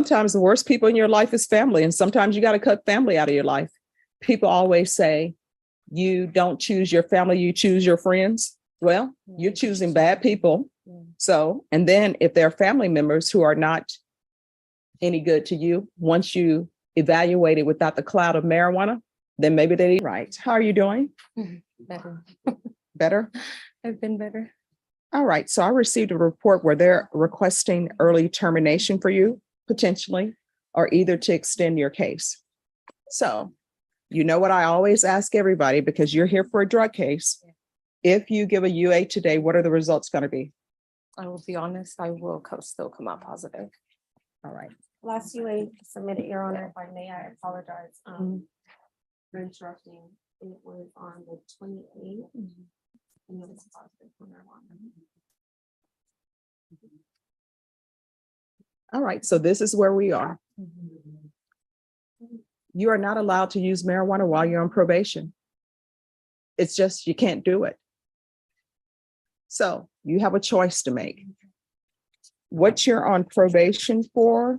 Sometimes the worst people in your life is family, and sometimes you got to cut family out of your life. People always say, you don't choose your family, you choose your friends. Well, you're choosing bad people. So, and then if there are family members who are not any good to you, once you evaluate it without the cloud of marijuana, then maybe they need right. How are you doing? Better. Better? I've been better. All right. So I received a report where they're requesting early termination for you, potentially, or either to extend your case. So you know what I always ask everybody, because you're here for a drug case. If you give a UA today, what are the results going to be? I will be honest, I will still come out positive. All right. Last UA submitted, Your Honor, if I may, I apologize for interrupting. It was on the 28th. And it was positive for marijuana. All right. So this is where we are. You are not allowed to use marijuana while you're on probation. It's just, you can't do it. So you have a choice to make. What you're on probation for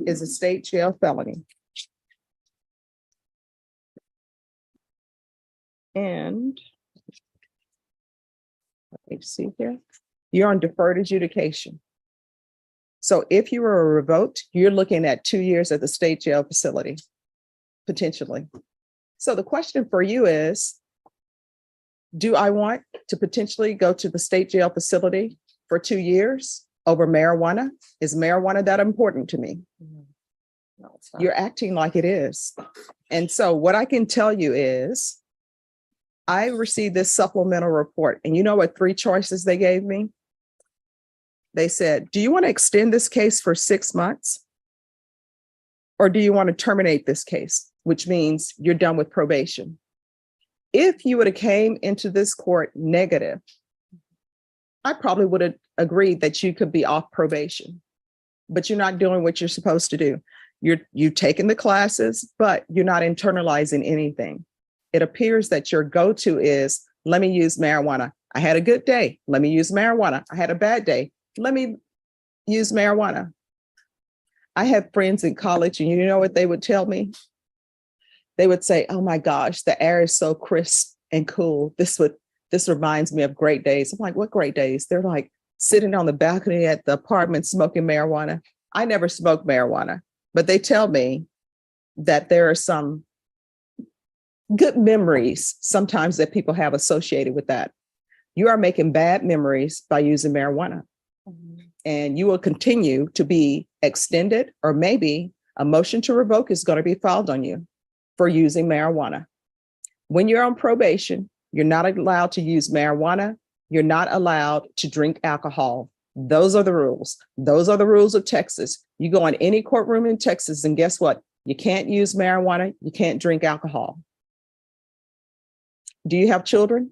is a state jail felony. And let me see here. You're on deferred adjudication. So if you were revoked, you're looking at 2 years at the state jail facility, potentially. So the question for you is, do I want to potentially go to the state jail facility for 2 years over marijuana? Is marijuana that important to me? No, it's not. You're acting like it is. And so what I can tell you is, I received this supplemental report, and you know what 3 choices they gave me? They said, do you want to extend this case for 6 months? Or do you want to terminate this case, which means you're done with probation? If you would have came into this court negative, I probably would have agreed that you could be off probation, but you're not doing what you're supposed to do. You've taken the classes, but you're not internalizing anything. It appears that your go-to is, let me use marijuana. I had a good day. Let me use marijuana. I had a bad day. Let me use marijuana. I had friends in college, and you know what they would tell me? They would say, oh my gosh, the air is so crisp and cool. This reminds me of great days. I'm like, what great days? They're like sitting on the balcony at the apartment smoking marijuana. I never smoked marijuana, but they tell me that there are some good memories sometimes that people have associated with that. You are making bad memories by using marijuana. And you will continue to be extended, or maybe a motion to revoke is going to be filed on you for using marijuana. When you're on probation, you're not allowed to use marijuana. You're not allowed to drink alcohol. Those are the rules. Those are the rules of Texas. You go in any courtroom in Texas, and guess what? You can't use marijuana. You can't drink alcohol. Do you have children?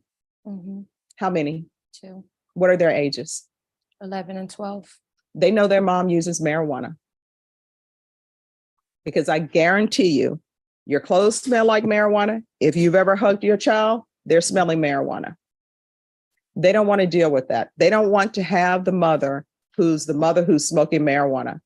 How many? 2, What are their ages? 11 and 12. They know their mom uses marijuana. Because I guarantee you, your clothes smell like marijuana. If you've ever hugged your child, they're smelling marijuana. They don't want to deal with that. They don't want to have the mother who's smoking marijuana.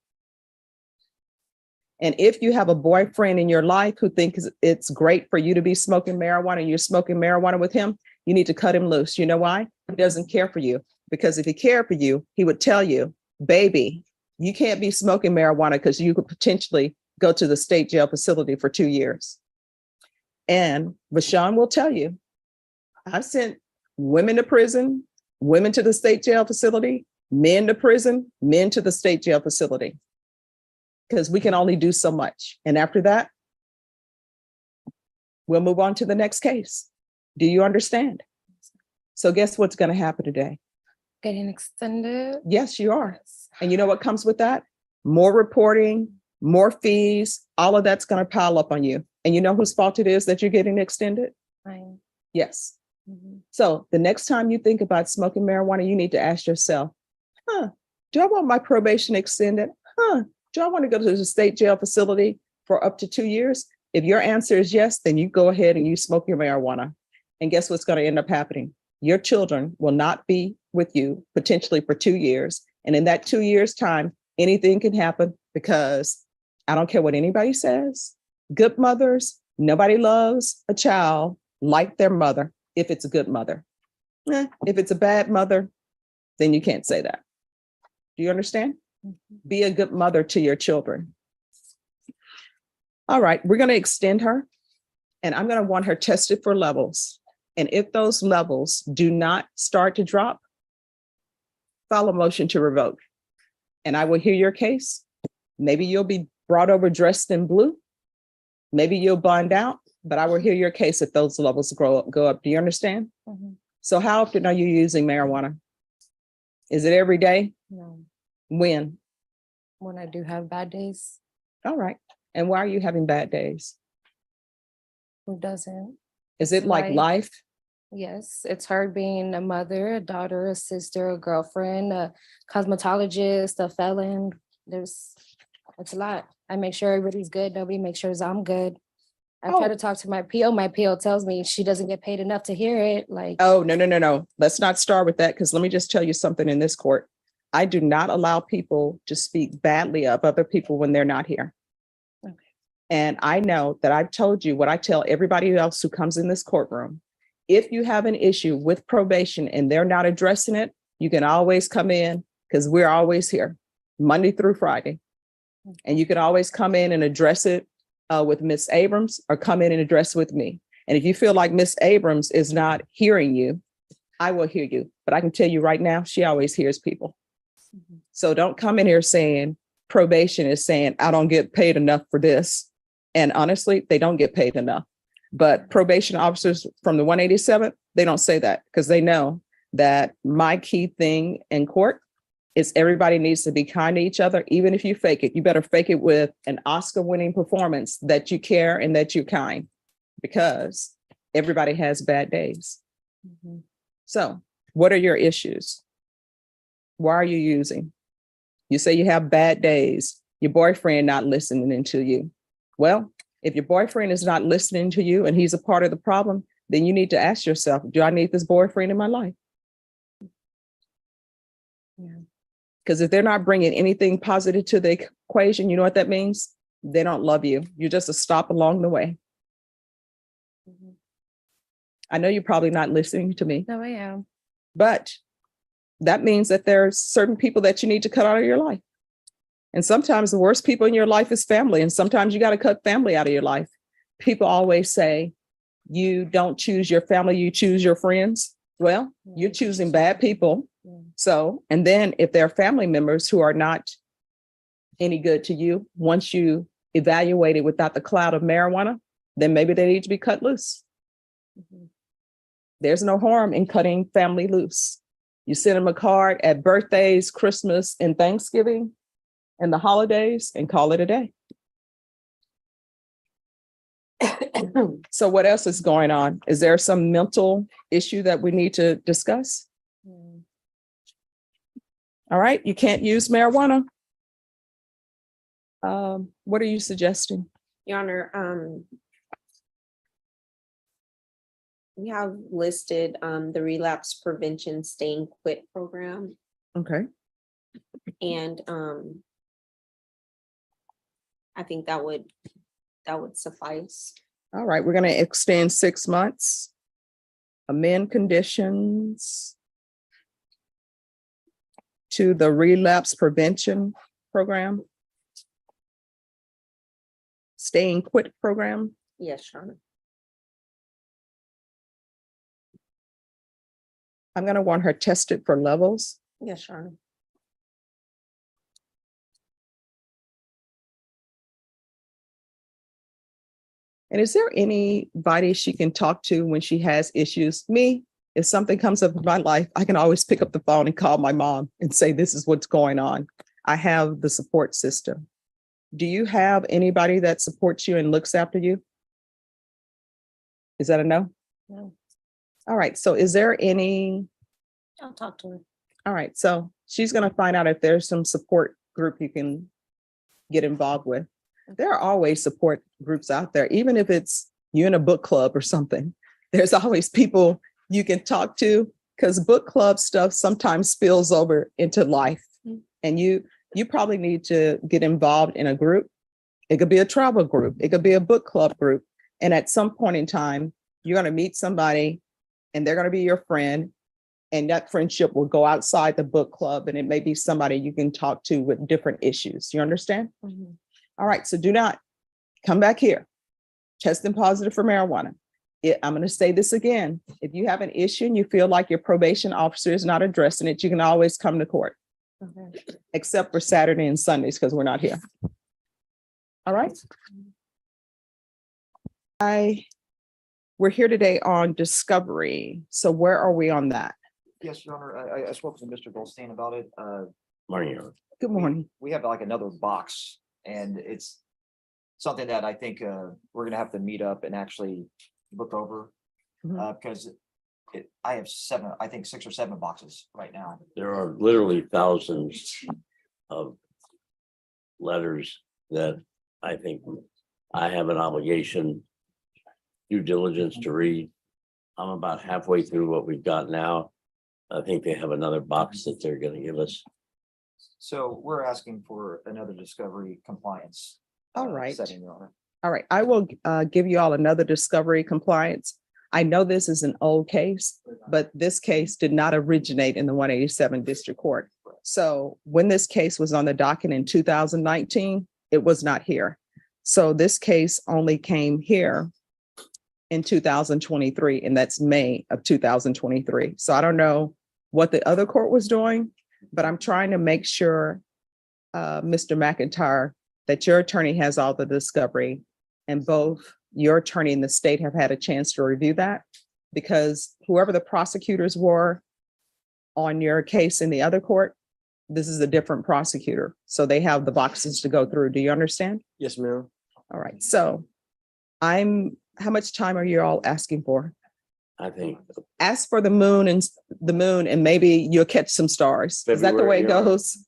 And if you have a boyfriend in your life who thinks it's great for you to be smoking marijuana and you're smoking marijuana with him, you need to cut him loose. You know why? He doesn't care for you. Because if he cared for you, he would tell you, baby, you can't be smoking marijuana because you could potentially go to the state jail facility for 2 years. And Vashon will tell you, I've sent women to prison, women to the state jail facility, men to prison, men to the state jail facility. Because we can only do so much. And after that, we'll move on to the next case. Do you understand? So guess what's going to happen today? Getting extended. Yes, you are. And you know what comes with that? More reporting, more fees, all of that's going to pile up on you. And you know whose fault it is that you're getting extended? Mine. Yes. So the next time you think about smoking marijuana, you need to ask yourself, do I want my probation extended? Do I want to go to the state jail facility for up to 2 years? If your answer is yes, then you go ahead and you smoke your marijuana. And guess what's going to end up happening? Your children will not be with you potentially for 2 years. And in that 2 years time, anything can happen. because I don't care what anybody says. Good mothers, nobody loves a child like their mother if it's a good mother. If it's a bad mother, then you can't say that. Do you understand? Be a good mother to your children. All right, we're going to extend her, and I'm going to want her tested for levels. And if those levels do not start to drop, file a motion to revoke. And I will hear your case. Maybe you'll be brought over dressed in blue. Maybe you'll bond out, but I will hear your case if those levels go up. Do you understand? So how often are you using marijuana? Is it every day? No, When? when I do have bad days, All right. And why are you having bad days? who doesn't? Is it like Right. life? Yes, it's hard being a mother, a daughter, a sister, a girlfriend, a cosmetologist, a felon. It's a lot. I make sure everybody's good. Nobody makes sure I'm good. I try Oh. to talk to my PO. My PO tells me she doesn't get paid enough to hear it. Like, Oh, no. Let's not start with that, because let me just tell you something in this court. I do not allow people to speak badly of other people when they're not here. Okay. And I know that I've told you what I tell everybody else who comes in this courtroom. If you have an issue with probation and they're not addressing it, you can always come in, because we're always here, Monday through Friday. And you can always come in and address it with Miss Abrams, or come in and address it with me. And if you feel like Miss Abrams is not hearing you, I will hear you. But I can tell you right now, she always hears people. So don't come in here saying probation is saying, I don't get paid enough for this. And honestly, they don't get paid enough. But probation officers from the 187th, they don't say that, because they know that my key thing in court is everybody needs to be kind to each other. Even if you fake it, you better fake it with an Oscar-winning performance that you care and that you're kind, because everybody has bad days. So what are your issues? Why are you using? You say you have bad days. Your boyfriend not listening to you. Well, if your boyfriend is not listening to you and he's a part of the problem, then you need to ask yourself, do I need this boyfriend in my life? Yeah. Because if they're not bringing anything positive to the equation, you know what that means? They don't love you. You're just a stop along the way. I know you're probably not listening to me, No, I am. but that means that there's certain people that you need to cut out of your life. And sometimes the worst people in your life is family. And sometimes you got to cut family out of your life. People always say, you don't choose your family, you choose your friends. Well, you're choosing bad people. So, and then if there are family members who are not any good to you, once you evaluate it without the cloud of marijuana, then maybe they need to be cut loose. There's no harm in cutting family loose. You send them a card at birthdays, Christmas, and Thanksgiving, and the holidays, and call it a day. So what else is going on? Is there some mental issue that we need to discuss? All right, you can't use marijuana. What are you suggesting? Your Honor, we have listed the relapse prevention stay and quit program, Okay, and I think that would suffice. all right, we're going to extend 6 months, amend conditions to the relapse prevention program, stay and quit program. Yes, Your Honor. I'm going to want her tested for levels. Yes, Your Honor. And is there anybody she can talk to when she has issues? Me, if something comes up in my life, I can always pick up the phone and call my mom and say, this is what's going on. I have the support system. Do you have anybody that supports you and looks after you? Is that a no? No. All right. So is there any? I'll talk to her. All right. So she's going to find out if there's some support group you can get involved with. There are always support groups out there, even if it's you in a book club or something. There's always people you can talk to, because book club stuff sometimes spills over into life. And you probably need to get involved in a group. It could be a travel group. It could be a book club group. And at some point in time, you're going to meet somebody and they're going to be your friend. And that friendship will go outside the book club. And it may be somebody you can talk to with different issues. You understand? Mhm. All right. So do not come back here testing positive for marijuana. I'm going to say this again. If you have an issue and you feel like your probation officer is not addressing it, you can always come to court, Okay. except for Saturday and Sundays because we're not here. All right. We're here today on discovery. So where are we on that? Yes, Your Honor, I spoke to Mr. Goldstein about it. Morning, Your Honor. Good morning. We have like another box and it's something that I think we're gonna have to meet up and actually look over. Mhm. Because I have I think 6 or 7 boxes right now. There are literally thousands of letters that I think I have an obligation, due diligence to read. I'm about halfway through what we've got now. I think they have another box that they're gonna give us. So we're asking for another discovery compliance. All right. Setting, Your Honor. All right. I will give you all another discovery compliance. I know this is an old case, but this case did not originate in the 187 District Court. So when this case was on the docket in 2019, it was not here. So this case only came here in 2023, and that's May of 2023. So I don't know what the other court was doing, but I'm trying to make sure, Mr. McIntyre, that your attorney has all the discovery and both your attorney and the state have had a chance to review that, because whoever the prosecutors were on your case in the other court, this is a different prosecutor. So they have the boxes to go through. Do you understand? Yes, ma'am. All right. So how much time are you all asking for? I think Ask for the moon and maybe you'll catch some stars. Is that the way it February, yeah. goes?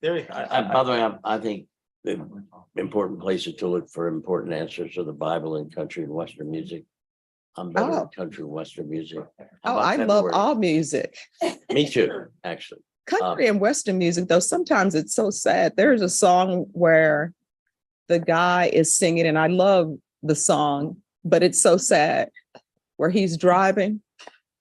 There you by the way, I think the important places to look for important answers are the Bible and country and Western music. I'm better Oh. at country and Western music. How Oh, about I love February? all music. Me too, actually. Country and Western music, though, sometimes it's so sad. There's a song where the guy is singing, and I love the song, but it's so sad. Where he's driving,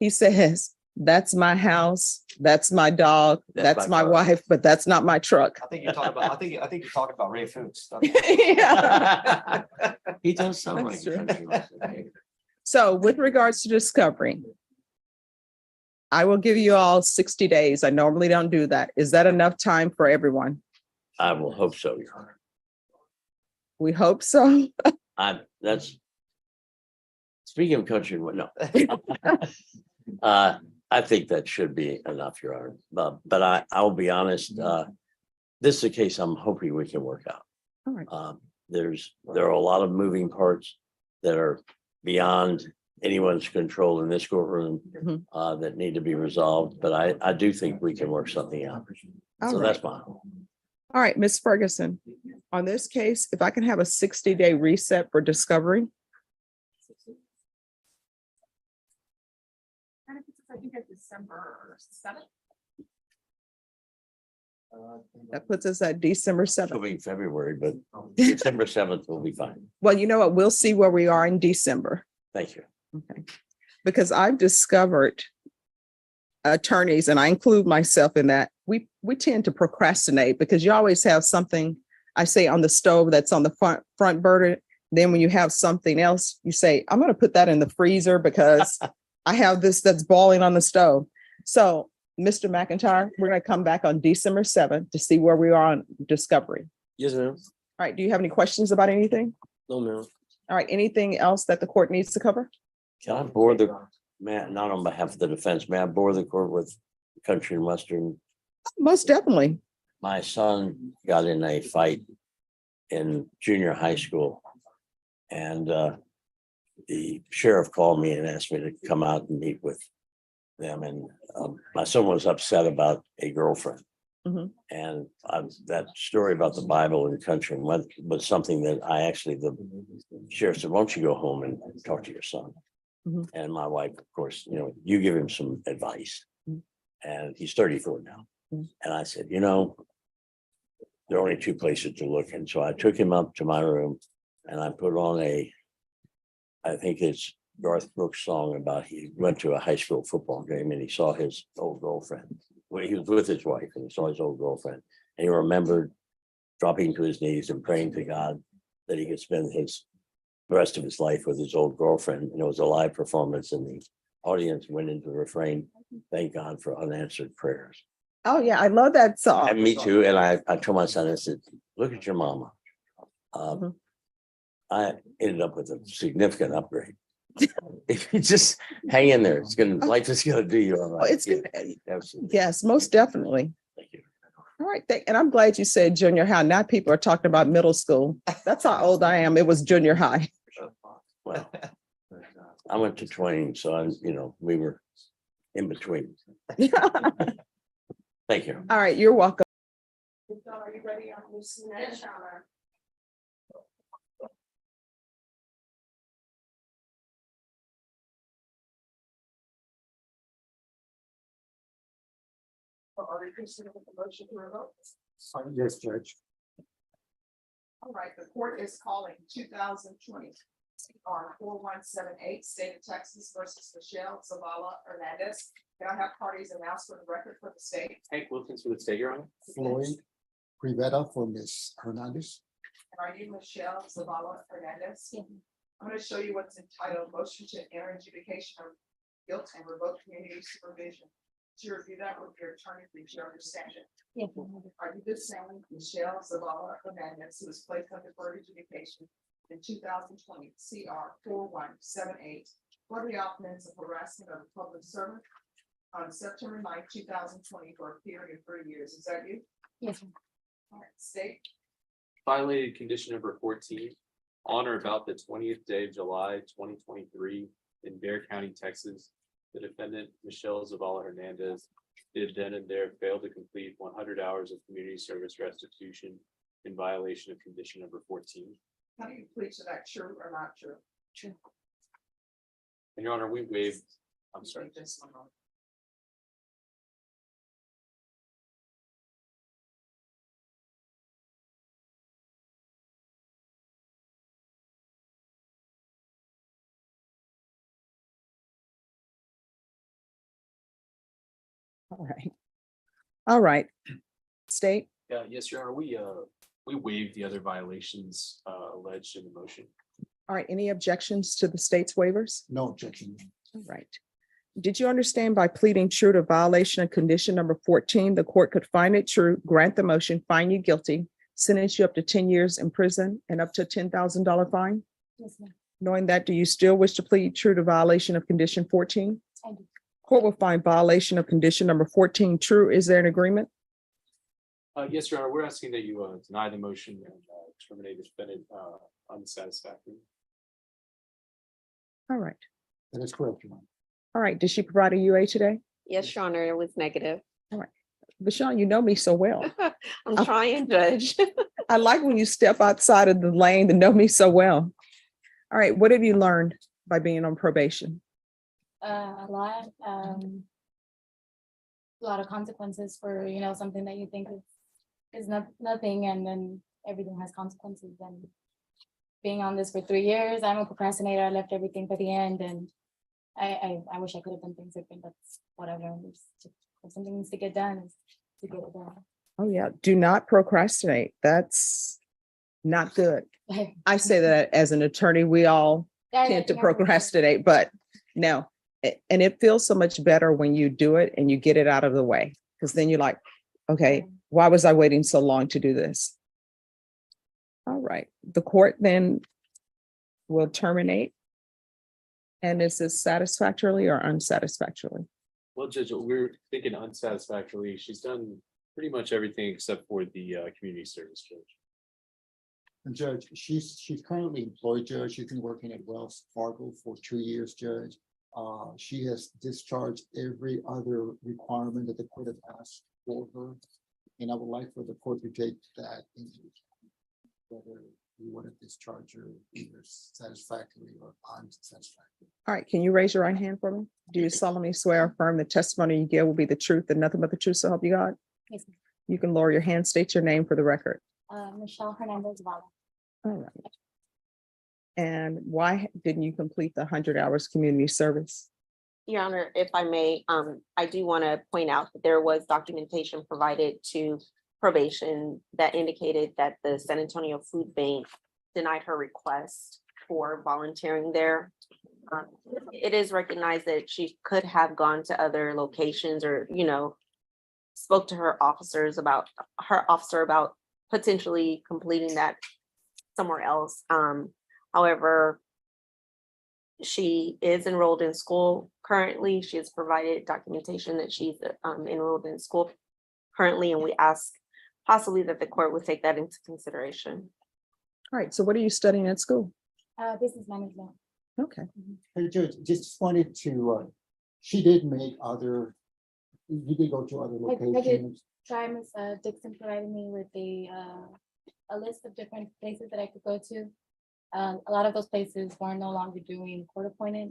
he says, "That's my house, that's my dog, That's that's my my car." wife, but that's not my truck." I think you're talking about, I think you're talking about Ray Foods. Yeah. He does sound like That's a true. country western. So with regards to discovery, I will give you all 60 days. I normally don't do that. Is that enough time for everyone? I will hope so, Your Honor. We hope so. That's. Speaking of country, no. I think that should be enough, Your Honor. But I'll be honest, this is a case I'm hoping we can work out. All right. There are a lot of moving parts that are beyond anyone's control in this courtroom Mhm. that need to be resolved, but I do think we can work something out. All So right. that's fine. All right, Ms. Ferguson, on this case, if I can have a 60-day reset for discovery, I think it's December 7th. that puts us at December It'll 7th. be February, but December 7th will be fine. Well, you know what? We'll see where we are in December. Thank you. Okay. Because I've discovered attorneys, and I include myself in that, we tend to procrastinate because you always have something, I say, on the stove that's on the front burner. Then when you have something else, you say, I'm going to put that in the freezer because I have this that's boiling on the stove. So, Mr. McIntyre, we're going to come back on December 7th to see where we are on discovery. Yes, ma'am. All right. Do you have any questions about anything? No, ma'am. All right. Anything else that the court needs to cover? Can I bore the, not on behalf of the defense, may I bore the court with country and Western? Most definitely. My son got in a fight in junior high school. And the sheriff called me and asked me to come out and meet with them. And my son was upset about a girlfriend. Mhm. And that story about the Bible and country was something that the sheriff said, why don't you go home and talk to your son? Mhm. And my wife, of course, you give him some advice. Mhm. And he's 34 now. Mhm. And I said, there are only two places to look. And so I took him up to my room and I put on I think it's Garth Brooks song about he went to a high school football game and he saw his old girlfriend. Well, he was with his wife and he saw his old girlfriend. And he remembered dropping to his knees and praying to God that he could spend the rest of his life with his old girlfriend. And it was a live performance and the audience went into the refrain, thank God for unanswered prayers. Oh, yeah, I love that And song. me too. And I told my son, I said, look at your mama. Mhm. I ended up with a significant upgrade. If you just hang in there, life is gonna do you all Oh, right. it's Yeah, good. absolutely. Yes, most definitely. Thank you. All right, and I'm glad you said junior high. Now people are talking about middle school. That's how old I am. It was junior high. Well, I went to Twain, so we were in between. Thank you. All right, you're welcome. Are you ready on this next? Are you considering the motion to revoke? Yes, Judge. All right, the court is calling 2020 CR 4178, State of Texas versus Michelle Zavala Hernandez. Can I have parties announced for the record for the state? Hank Wilkins for the state, Your Honor. Floyd Rivera for Ms. Hernandez. And are you Michelle Zavala Hernandez? I'm going to show you what's entitled motion to enter adjudication of guilt and revoke community supervision. To review that with your attorney, please, you understand it. Are you the same Michelle Zavala Hernandez who was placed under court adjudication in 2020 CR 4178 for the offense of harassment of a public servant on September 9, 2020 for a period of 3 years? Is that you? Yes. All right, state. Violated condition number 14 on or about the 20th day of July 2023 in Bear County, Texas. The defendant, Michelle Zavala Hernandez, did then and there fail to complete 100 hours of community service restitution in violation of condition number 14. How do you plead to that, true or not true? True. And Your Honor, we waived, I'm sorry. Just one moment. All right. All right. State. Yes, Your Honor, we waived the other violations alleged in the motion. All right. Any objections to the state's waivers? No objection. All right. Did you understand by pleading true to violation of condition number 14, the court could find it true, grant the motion, find you guilty, sentence you up to 10 years in prison and up to a $10,000 fine? Yes, ma'am. Knowing that, do you still wish to plead true to violation of condition 14? I do. Court will find violation of condition number 14 true. Is there an agreement? Yes, Your Honor, we're asking that you deny the motion and terminate the defendant unsatisfactory. All right. That is correct, Your Honor. All right. Did she provide a UA today? Yes, Your Honor, it was negative. Michelle, you know me so well. I'm trying, Judge. I like when you step outside of the lane to know me so well. All right. What have you learned by being on probation? A lot of consequences for, something that you think is nothing, and then everything has consequences. And being on this for 3 years, I'm a procrastinator. I left everything for the end, and I wish I could have done things different, but whatever. If something needs to get done, it's to get it done. Oh, yeah. Do not procrastinate. That's not good. I say that as an attorney, we all tend to procrastinate, but no. And it feels so much better when you do it and you get it out of the way, because then you're like, okay, why was I waiting so long to do this? All right. The court then will terminate. And is this satisfactorily or unsatisfactorily? Well, Judge, we're thinking unsatisfactorily. She's done pretty much everything except for the community service, Judge. And Judge, she's currently employed, Judge. She's been working at Wells Fargo for 2 years, Judge. She has discharged every other requirement that the court has asked for her. And I would like for the court to take that into account, whether we want to discharge her either satisfactorily or unsatisfactory. All right. Can you raise your right hand for me? Do you solemnly swear or affirm the testimony you give will be the truth and nothing but the truth, so help you God? Yes, ma'am. You can lower your hand, state your name for the record. Michelle Hernandez Vala. All right. And why didn't you complete the 100 hours community service? Your Honor, if I may, I do want to point out that there was documentation provided to probation that indicated that the San Antonio Food Bank denied her request for volunteering there. It is recognized that she could have gone to other locations or, spoke to her officer about potentially completing that somewhere else. However, she is enrolled in school currently. She has provided documentation that she's enrolled in school currently, and we ask possibly that the court would take that into consideration. All right, so what are you studying at school? Business management. Okay, Hey, Judge, just wanted to, she did make other, you did go to other I did. locations. Try Ms. Dixon provided me with a list of different places that I could go to. A lot of those places were no longer doing court appointed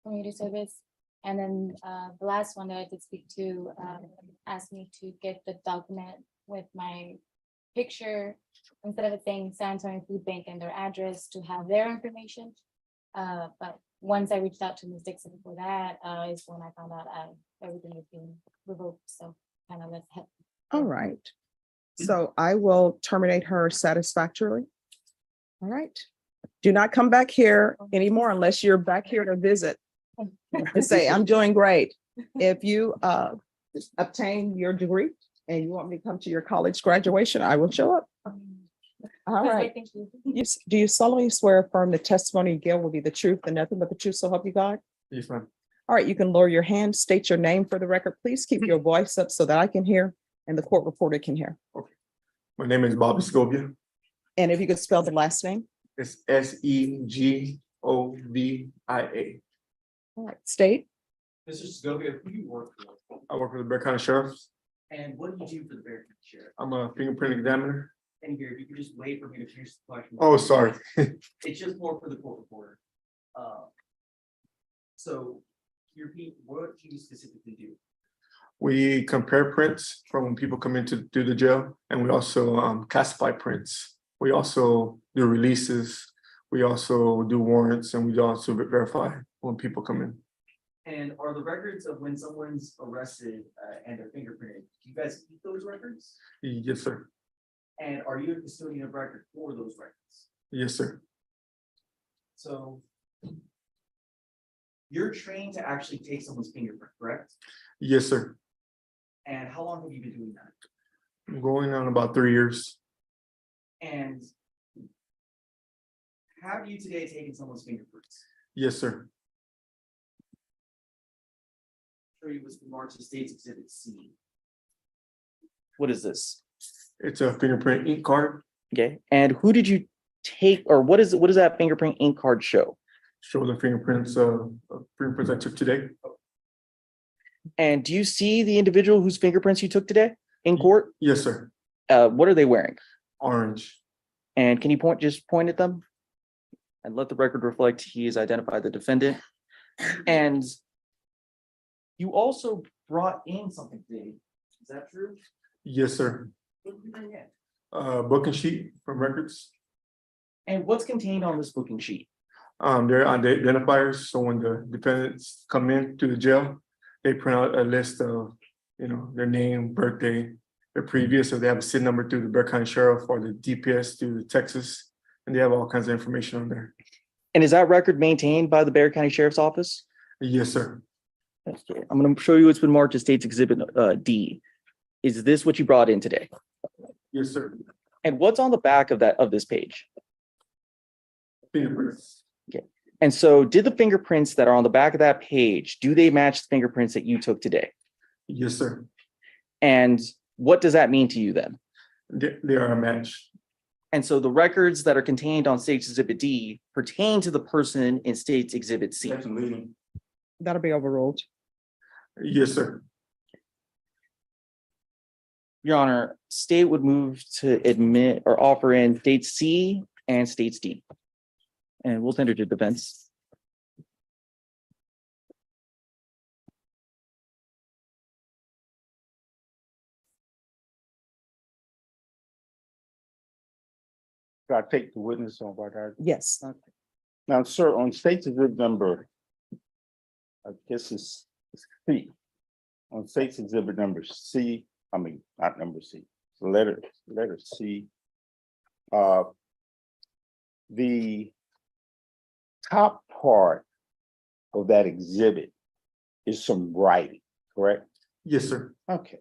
community service. And then the last one that I did speak to asked me to get the document with my picture instead of it saying San Antonio Food Bank and their address to have their information. But once I reached out to Ms. Dixon for that, is when I found out everything was being revoked. So kind of let's head. all right. So I will terminate her satisfactorily. All right. Do not come back here anymore unless you're back here to visit and say, I'm doing great. If you obtain your degree and you want me to come to your college graduation, I will show up. All right. Thank you. Do you solemnly swear or affirm the testimony you give will be the truth and nothing but the truth, so help you God? Yes, ma'am. All right, you can lower your hand, state your name for the record. Please keep your voice up so that I can hear and the court reporter can hear. My name is Bobby Scobia. And if you could spell the last name. It's Segovia. All right, state. Mr. Segovia, who do you work for? I work for the Bear County Sheriff's. And what do you do for the Bear County Sheriff? I'm a fingerprint examiner. And here, if you could just wait for me to finish the question. Oh, sorry. It's just more for the court reporter. So, can you repeat, what do you specifically do? We compare prints from when people come in to do the jail, and we also classify prints. We also do releases. We also do warrants, and we also verify when people come in. And are the records of when someone's arrested and they're fingerprinted, do you guys keep those records? Yes, sir. And are you a custodian of record for those records? Yes, sir. So you're trained to actually take someone's fingerprint, correct? Yes, sir. And how long have you been doing that? I'm going on about 3 years. And have you today taken someone's fingerprints? Yes, sir. Sure, you was marked to State's Exhibit C. What is this? It's a fingerprint ink card. Okay, and who did you take, or what does that fingerprint ink card show? Show the fingerprints I took today. And do you see the individual whose fingerprints you took today in court? Yes, sir. What are they wearing? Orange. And can you just point at them? And let the record reflect he has identified the defendant. And You also brought in something today. Is that true? Yes, sir. What did you bring in? Booking sheet from records. and what's contained on this booking sheet? They're on the identifiers, so when the defendants come in to the jail, they print out a list of, their name, birthday, their previous, if they have a SIN number through the Bear County Sheriff or the DPS through the Texas, and they have all kinds of information on there. And is that record maintained by the Bear County Sheriff's Office? Yes, sir. Okay, I'm going to show you it's been marked as State's Exhibit D. Is this what you brought in today? Yes, sir. And what's on the back of this page? Fingerprints. And so did the fingerprints that are on the back of that page, do they match the fingerprints that you took today? Yes, sir. And what does that mean to you then? They are a match. And so the records that are contained on State's Exhibit D pertain to the person in State's Exhibit C. Definitely. That'll be overruled. Yes, sir. Your Honor, State would move to admit or offer in States C and States D. And we'll send it to defense. I take the witness on what I? Yes, Now, sir, on state's exhibit number, I guess it's C. On state's exhibit number C, I mean, not number C, letter C. The top part of that exhibit is some writing, correct? Yes, sir. Okay.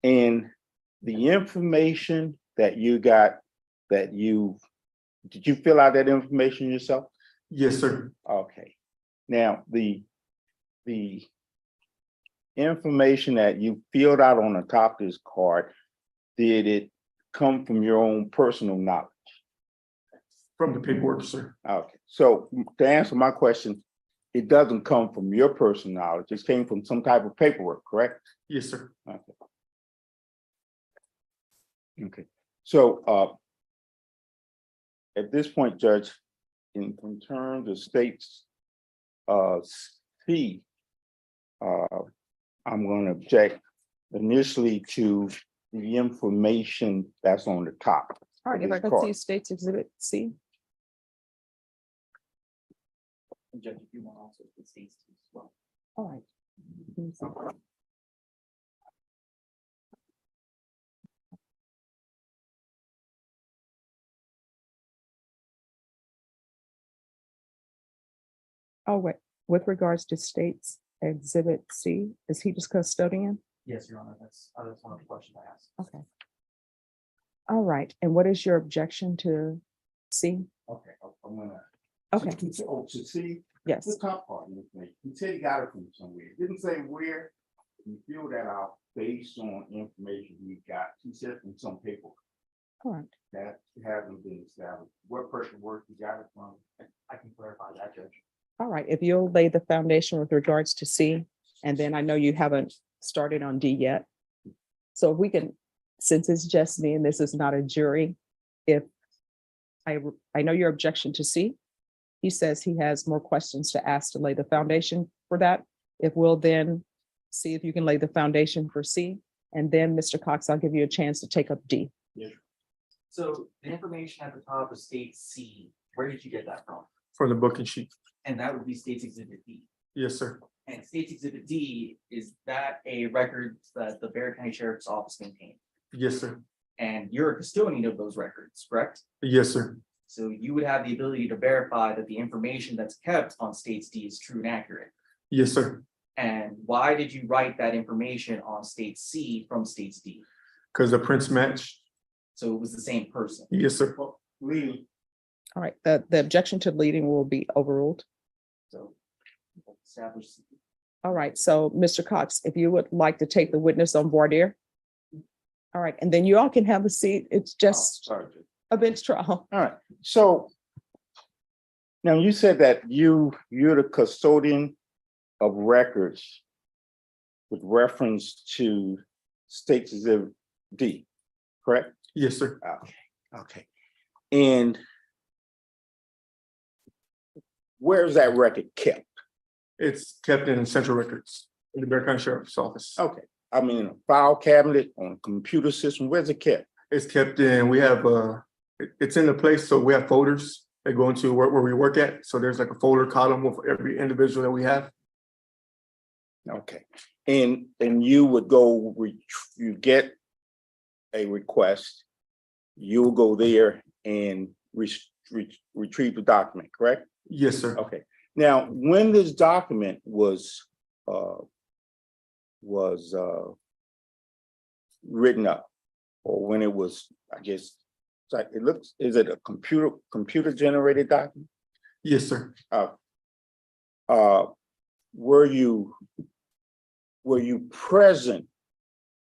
And the information that you got, did you fill out that information yourself? Yes, sir. Okay. Now, the information that you filled out on the top of this card, did it come from your own personal knowledge? From the paperwork, sir. Okay, so to answer my question, it doesn't come from your personal knowledge, it came from some type of paperwork, correct? Yes, sir. Okay. Okay, so at this point, Judge, in terms of states C, I'm going to object initially to the information that's on the top. all right, of if I this could card. see State's Exhibit C. Judge, if you want also the states as well. All right. Oh, wait, with regards to State's Exhibit C, is he just custodian? Yes, Your Honor, that's one of the questions I asked. Okay. All right, and what is your objection to C? Okay, I'm gonna. Okay, Oh, to see yes, the top part of the information, he said he got it from somewhere, it didn't say where. You fill that out based on information we got, he said from some paperwork all right. that hasn't been established, what person work you got it from? I can clarify that, Judge. All right, if you'll lay the foundation with regards to C, and then I know you haven't started on D yet. So if we can, since it's just me and this is not a jury, if I know your objection to C. He says he has more questions to ask to lay the foundation for that. If we'll then see if you can lay the foundation for C, and then Mr. Cox, I'll give you a chance to take up D. So the information at the top of state C, where did you get that from? For the booking sheet. And that would be state's exhibit D. Yes, sir. And state's exhibit D, is that a record that the Bear County Sheriff's Office maintained? Yes, sir. And you're a custodian of those records, correct? Yes, sir. So you would have the ability to verify that the information that's kept on state's D is true and accurate. Yes, sir. And why did you write that information on state C from state's D? Because the prints match. So it was the same person. Yes, sir. Lee, All right, the objection to leading will be overruled. So establish. All right, so Mr. Cox, if you would like to take the witness on voir dire. All right, and then you all can have a seat. It's just sorry, Judge. a bench trial. All right, so now you said that you're the custodian of records with reference to state's exhibit D, correct? Yes, sir. Okay. And where's that record kept? It's kept in central records in the Bear County Sheriff's Office. Okay, I mean, in a file cabinet, on a computer system, where's it kept? It's kept in, we have, it's in the place, so we have folders that go into where we work at. So there's like a folder column with every individual that we have. Okay, and you would go, you get a request, you'll go there and retrieve the document, correct? Yes, sir. Okay, now, when this document was written up, or when it was, I guess, it's like, it looks, is it a computer generated document? Yes, sir. Were you present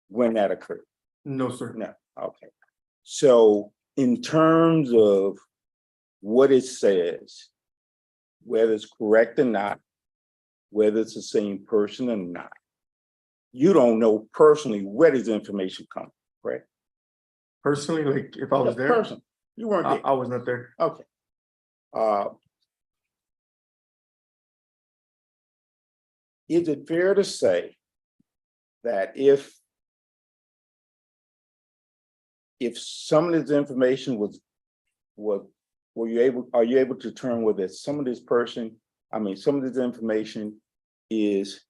when that occurred? No, sir. No, okay. So in terms of what it says, whether it's correct or not, whether it's the same person or not, you don't know personally where this information comes, correct? Personally, like if I was there, Person, you weren't there. I was not there. Okay. Is it fair to say that if some of this information was are you able to determine whether some of this person, some of this information is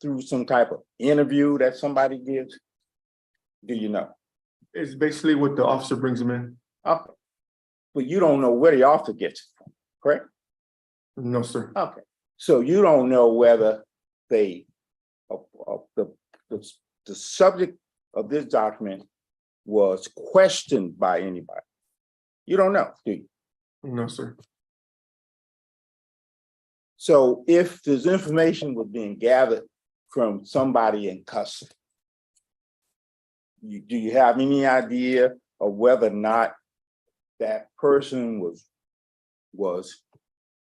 through some type of interview that somebody gives? Do you know? It's basically what the officer brings them in. Okay. But you don't know where the officer gets it from, correct? No, sir. Okay. So you don't know whether the subject of this document was questioned by anybody. You don't know, do you? No, sir. So if this information was being gathered from somebody in custody, do you have any idea of whether or not that person was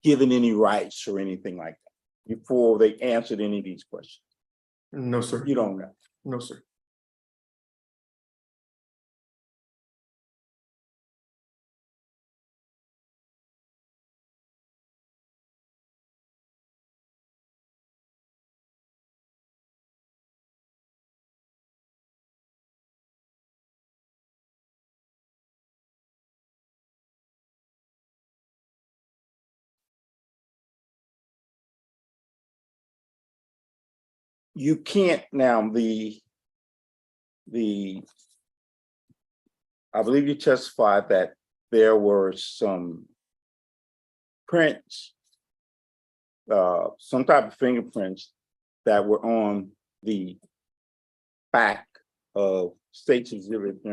given any rights or anything like that before they answered any of these questions? No, sir. You don't know. No, sir. You can't now, I believe you testified that there were some prints, some type of fingerprints that were on the back of State's Exhibit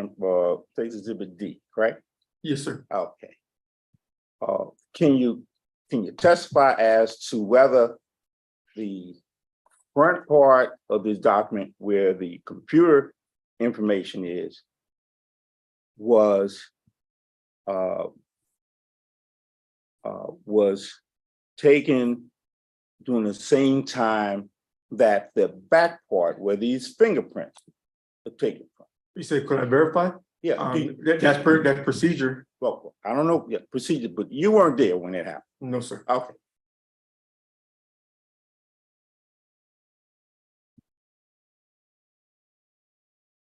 D, correct? Yes, sir. Okay. Can you testify as to whether the front part of this document where the computer information was taken during the same time that the back part where these fingerprints are taken from? You said, could I verify? Yeah, That's procedure. well, I don't know, yeah, procedure, but you weren't there when it happened. No, sir. Okay.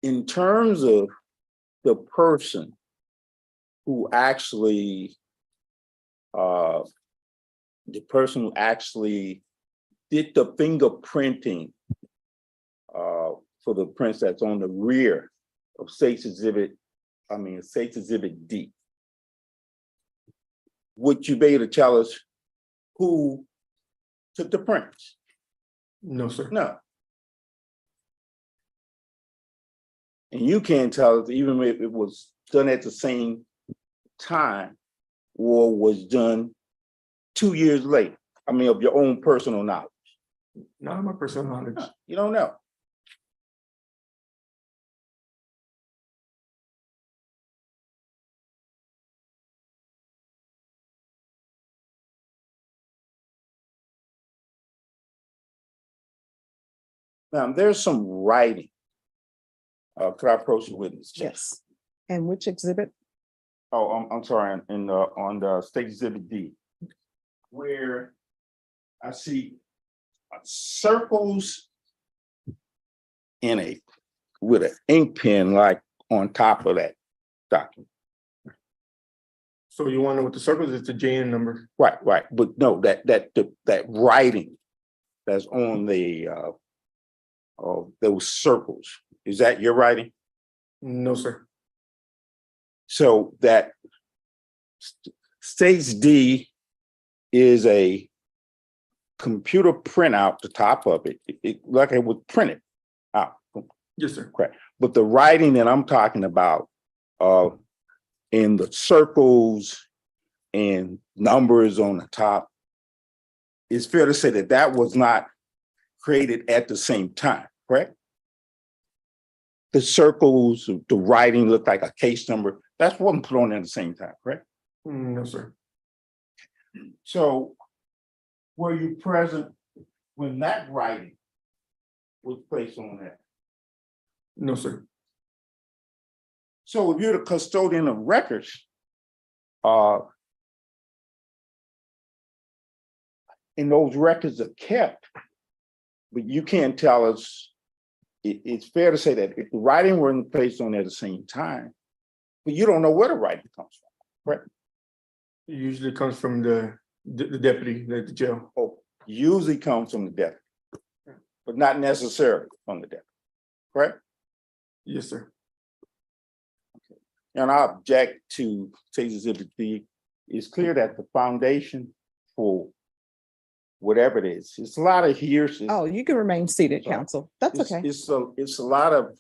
In terms of the person who actually did the fingerprinting for the prints that's on the rear of State's Exhibit D, would you be able to tell us who took the prints? No, sir. No. And you can't tell us even if it was done at the same time or was done 2 years later. Of your own personal knowledge. Not my personal knowledge. You don't know. Now, there's some writing. Could I approach the witness? Yes. And which exhibit? Oh, I'm sorry, on the State Exhibit D, where I see circles with an ink pen like on top of that document. So you want to know what the circles is? The JN number. Right, but no, that writing that's on those circles, is that your writing? No, sir. So that States D is a computer printout, the top of it, like it was printed out. Yes, sir. Correct. But the writing that I'm talking about in the circles and numbers on the top, it's fair to say that was not created at the same time, correct? The circles, the writing looked like a case number. That wasn't put on at the same time, correct? No, sir. So were you present when that writing was placed on that? No, sir. So if you're the custodian of records, and those records are kept, but you can't tell us, it's fair to say that if the writing wasn't placed on at the same time, but you don't know where the writing comes from, correct? It usually comes from the deputy, the jail. Oh, usually comes from the deputy, but not necessarily from the deputy, correct? Yes, sir. And I object to State Exhibit D. It's clear that the foundation for whatever it is, it's a lot of hearsay. Oh, you can remain seated, Sorry. counsel. That's okay. It's a lot of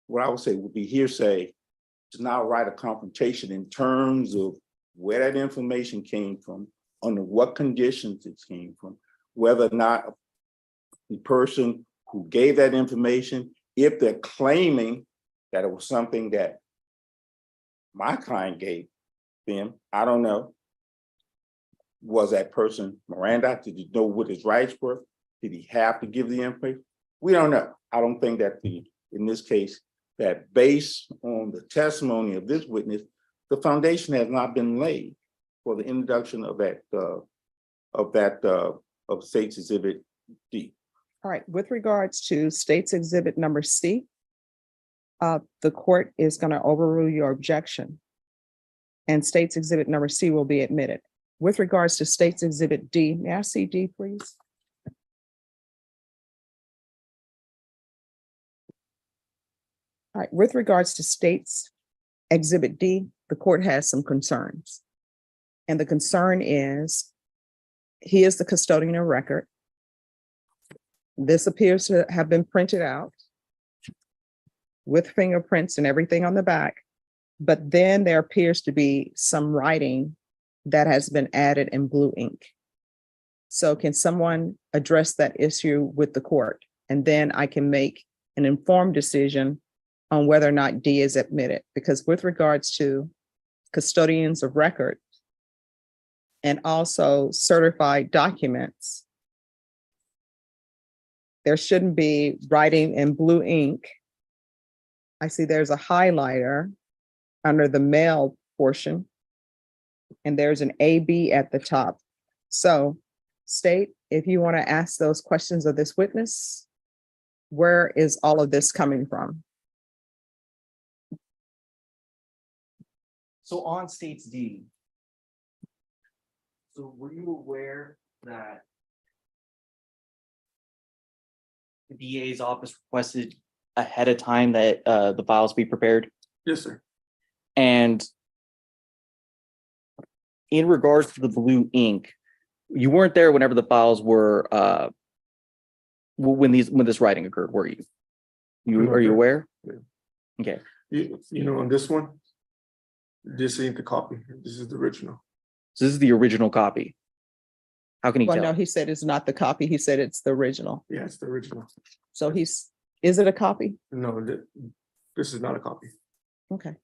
what I would say would be hearsay to now write a confrontation in terms of where that information came from, under what conditions it came from, whether or not the person who gave that information, if they're claiming that it was something that my client gave them, I don't know. Was that person Miranda? Did he know what his rights were? Did he have to give the information? We don't know. I don't think that in this case, that based on the testimony of this witness, the foundation has not been laid for the introduction of State's Exhibit D. All right, with regards to State's Exhibit number C, the court is going to overrule your objection, and State's Exhibit number C will be admitted. With regards to State's Exhibit D, may I see D, please? All right, with regards to State's Exhibit D, the court has some concerns. And the concern is, he is the custodian of record. This appears to have been printed out with fingerprints and everything on the back, but then there appears to be some writing that has been added in blue ink. So can someone address that issue with the court? And then I can make an informed decision on whether or not D is admitted, because with regards to custodians of record and also certified documents, there shouldn't be writing in blue ink. I see there's a highlighter under the mail portion, and there's an AB at the top. So State, if you want to ask those questions of this witness, where is all of this coming from? So on State's D. So were you aware that The DA's office requested ahead of time that the files be prepared? Yes, sir. And in regards to the blue ink, you weren't there whenever the files were when this writing occurred, were you? Are you aware? Yeah. Okay. You know, on this one, this ain't the copy. This is the original. So this is the original copy. How can you Well, no, tell? he said it's not the copy. He said it's the original. Yeah, it's the original. So is it a copy? No, this is not a copy. Okay.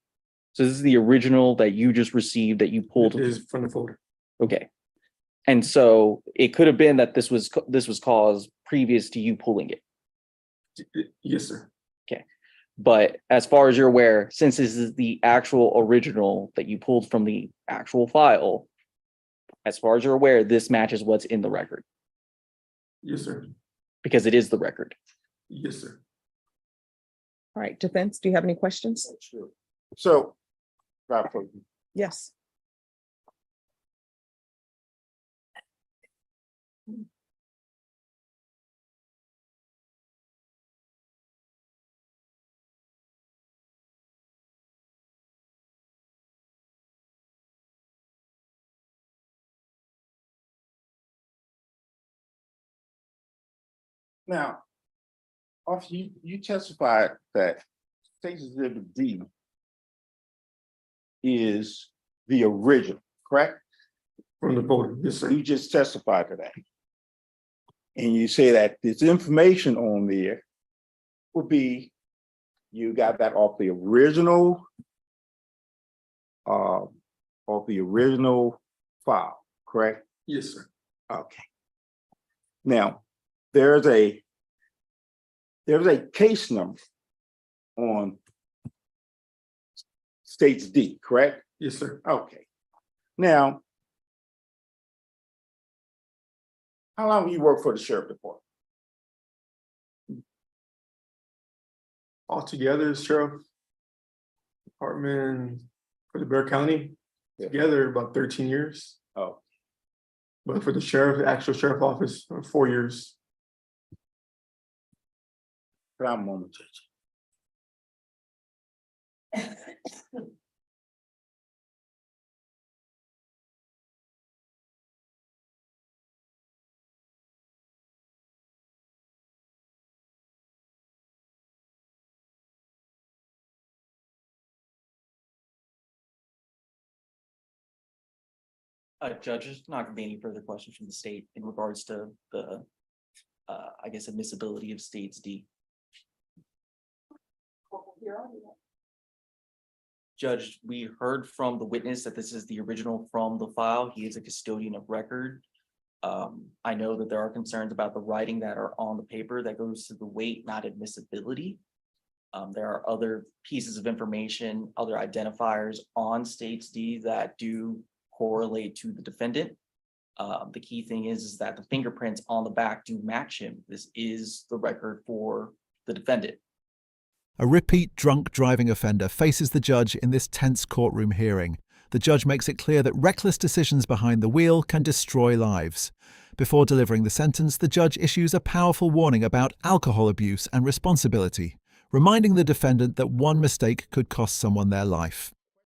So this is the original that you just received that you pulled. It is from the folder. Okay. And so it could have been that this was caused previous to you pulling it. Yes, sir. But as far as you're aware, since this is the actual original that you pulled from the actual file, as far as you're aware, this matches what's in the record Yes, sir. because it is the record. Yes, sir. All right, defense, do you have any questions? Sure. So, Yes. now, officer, you testified that State's Exhibit D is the original, correct? From the folder. Yes, sir. You just testified to that. And you say that this information on there would be, you got that off the original file, correct? Yes, sir. Okay. Now, there's a case number on State's D, correct? Yes, sir. Okay. Now, how long have you worked for the sheriff department? Altogether, Sheriff, Hartman for the Bear County, Yeah. together about 13 years. Oh, But for the sheriff, actual sheriff office, 4 years. can I have a moment, Judge? Judge, there's not gonna be any further questions from the state in regards to the, I guess, admissibility of states D. Judge, we heard from the witness that this is the original from the file. He is a custodian of record. I know that there are concerns about the writing that are on the paper that goes to the weight, not admissibility. There are other pieces of information, other identifiers on states D that do correlate to the defendant. The key thing is that the fingerprints on the back do match him. This is the record for the defendant. A repeat drunk driving offender faces the judge in this tense courtroom hearing. The judge makes it clear that reckless decisions behind the wheel can destroy lives. Before delivering the sentence, the judge issues a powerful warning about alcohol abuse and responsibility, reminding the defendant that one mistake could cost someone their life.